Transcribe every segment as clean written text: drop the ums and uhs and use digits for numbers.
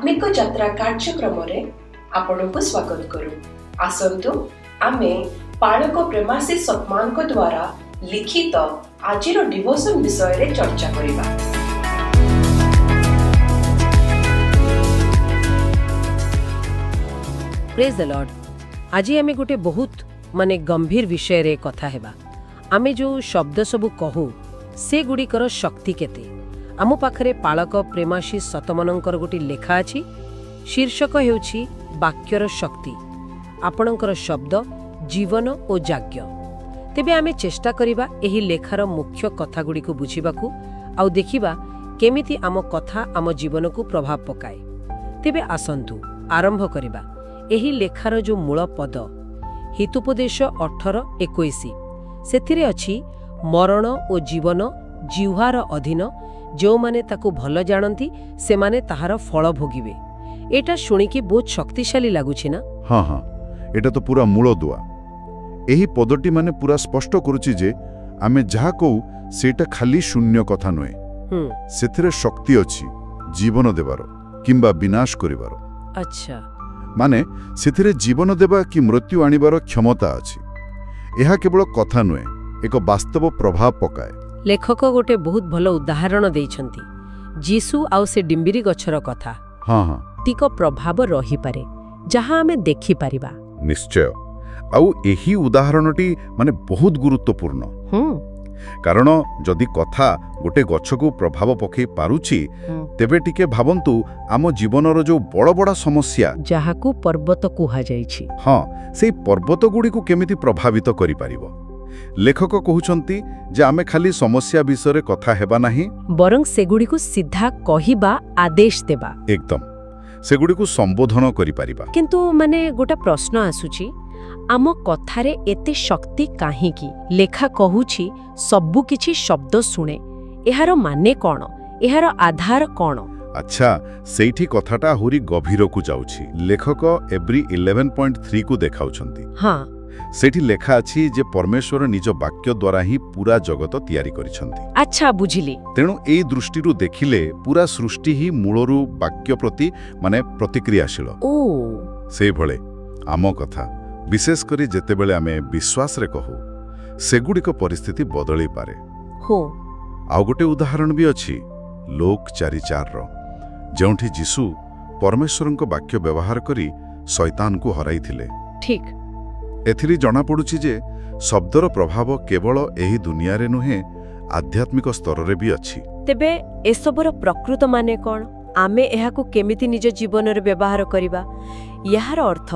आत्मिक यात्रा कार्यक्रम रे आपनको स्वागत करू। आसंतु आमे पालक प्रेमाशीष सतमान को द्वारा लिखित आजिर डिवोशन विषय रे चर्चा करिबा। Praise the Lord. आज आमे गोटे बहुत माने गंभीर विषय रे कथा हेबा। आमे जो शब्द सबु कहू से गुड़िकर शक्ति केते। आम पाखरे पालक प्रेमाशीष सतमनंकर गोटे लेखा अछि। शीर्षक हेउछि वाक्यर शक्ति, आपणकर शब्द जीवन और जाग्य। तेबे आमे चेष्टा करिबा एही लेखार मुख्य कथा गुडी को बुझिबाकू आउ देखिबा केमिति आम कथा आम जीवन को प्रभाव पकाए। तेबे आसंतु आरंभ करिबा एही लेखार जो मूल पद हितोपदेश 18:21 सेथिरे अछि मरण और जीवन जिह्वार अधीन, जो माने ताकू भल जानती से माने ताहार फल भोगिबे। एटा शुणिकी बहुत शक्तिशाली लागुछि ना? हाँ हाँ, एटा तो पूरा मूल दुआ। एही पदटी माने पूरा स्पष्ट करूछि जे आमे जहा कहू सेटा खाली शून्य कथा नुहे। सेथिरे शक्ति अछि जीवन देबार किंबा विनाश करिबार। अच्छा, माने सेथिरे जीवन देबा कि मृत्यु आनिबार क्षमता अछि। एहा केवल कथा नुहे, एक वास्तव प्रभाव पकाए। लेखक गोटे बहुत भल उदाहरण देइछंती। जीसु आउ से डिम्बिरी गछर कथा। हाँ हाँ, तिक प्रभाव रही पारे जहां आमे देखि परिबा। निश्चय। आउ एही उदाहरणटी माने बहुत गुरुत्वपूर्ण। कारण जदि कथा गोटे गछ को प्रभाव पकई पारुछि तेबे टिके भाबंतु आम जीवनर जो बड़ बड़ समस्या जहाकू पर्वत कुहा जाइछि, हाँ सेई पर्वत गुडी को केमिति प्रभावित करि पारिबो। लेखक कहउछंती जे आमे खाली समस्या विषय कथा हेबा नाही, बरं सेगुडी को सीधा कहिबा आदेश देबा। एकदम सेगुडी को संबोधन करि पारिबा। किंतु माने गोटा प्रश्न आसुछि, आम कथारे एते शक्ति काहेकि? लेखा कहूछि सबु किछि शब्द शुणे, एहार माने कोन, एहार आधार कोन? अच्छा, सेठी कथाटा हुरी गभीर को जाउछि। लेखक एब्री 11.3 को देखाउछंती। हाँ, सेठी लेखा अछि जे परमेश्वर निज वाक्य द्वारा ही पूरा जगत तयारी करिछंती। अच्छा, बुझिली। तेणु एई दृष्टिरु देखिले पूरा सृष्टि ही मूलरू वाक्य प्रति माने प्रतिक्रियाशील। सेई भले आम कथा विशेष करी जेतेबेले आमे विश्वास रे कहू सेगुडिक परिस्थिति बदली पारे। हो, आउ गोटे उदाहरण भी अछि लोक 4:4 रो, जेउठी जीसु परमेश्वरक वाक्य व्यवहार करी शैतान को हराई थिले। ठीक। एथिरी जଣା पडुछि जे शब्दर प्रभाव केवल एही दुनिया रे नुहे, आध्यात्मिक स्तर रे भी अछि। तेबे एसबर प्रकृत माने कोन? आमे एहाकू केमिति निज जीवन रे व्यवहार करिबा? यार अर्थ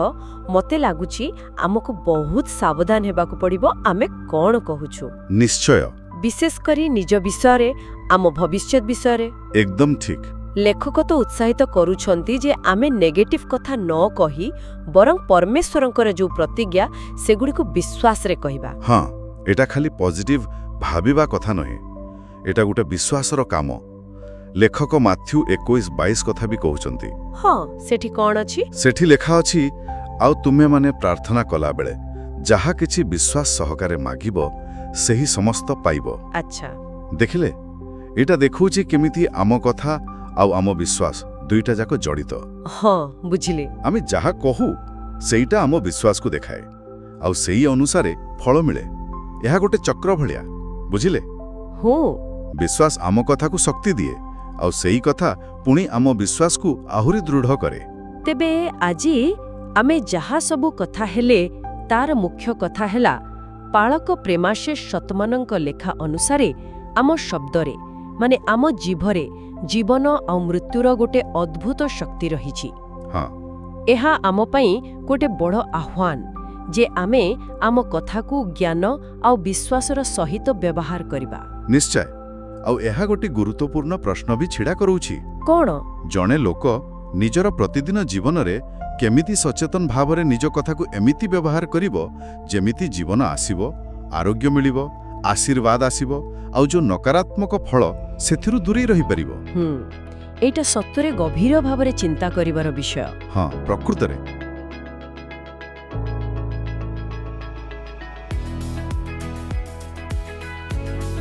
मते लागुछि आमको बहुत सावधान हेबाकू पड़िबो आमे कोन कहूछु। निश्चय, विशेष करी निज विषय रे, आम भविष्य विषय रे। एकदम ठीक। लेखक तो उत्साहित करूछंती जे आमे नेगेटिव कथा न कही बरं परमेश्वरंकर जो प्रतिज्ञा सेगुडी को विश्वास रे कहिबा। हाँ, एटा खाली पॉजिटिव भाबिबा कथा नहे, एटा गोटे विश्वासर काम। लेखक माथ्यू 21:22 कथा भी कहउछंती। हाँ, सेठी कोन अछि? सेठी लेखा अछि, आउ तुमे माने प्रार्थना कला बेले जहा किछि विश्वास सहकारे मागिबो सेही समस्त पाइबो। अच्छा, देखिले एटा देखौछि केमिति आम कथा आउ आम विश्वास दुईटा जाक जड़ित। हाँ, बुझिले। आमे जहा कहू सेईटा आम विश्वास को देखाए, आउ सेई अनुसारे फल मिले। एहा गोटे चक्र भलिया, बुझिले? हो, विश्वास आम कथा को शक्ति दिए, आउ सेई कथा पुणी आम विश्वास को आहुरी दृढ़ करे। तेबे आजी आमे जहा सबु कथा हेले तार मुख्य कथा हेला पालक प्रेमाशीष सतमानंक लेखा अनुसारे आम शब्दरे माने आम जीभरे जीवन आ मृत्युर गोटे अद्भुत शक्ति रहिछि। हाँ, एहा आम पई गोटे बड़ आह्वान जे आमे आम कथा को ज्ञान आ विश्वासर सहित व्यवहार करिबा। निश्चय। आउ एहा गोटे गुरुत्वपूर्ण प्रश्न भी छिड़ा करूछि। कोन? जणे लोक निजर प्रतिदिन जीवन रे केमिति सचेतन भावरे निज कथा को एमिति व्यवहार करिवो जेमिति जीवन आसीबो, आरोग्य मिलिबो, आशीर्वाद आसीबो, आउ जो नकारात्मक फल सेथिरु दूरी रही परिबो। एटा सत्तरे गभीर भावरे चिंता करिवार विषय। हाँ, प्रकृत रे।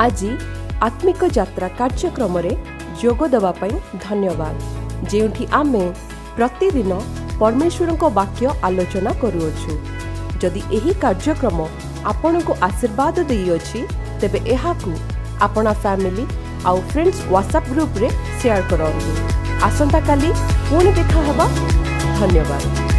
आजी आत्मिक यात्रा कार्यक्रम रे जोग दवा पई धन्यवाद। जेउठी आमे प्रतिदिन परमेश्वर को वाक्य आलोचना करूछु। जदि एही कार्यक्रम आपनको आशीर्वाद देइयोछि तेबे एहाकु आपना फैमिली आउ फ्रेंड्स व्हाट्सएप ग्रुप रे शेयर करंतु। आसंता काली पुणी देखा हबा। धन्यवाद।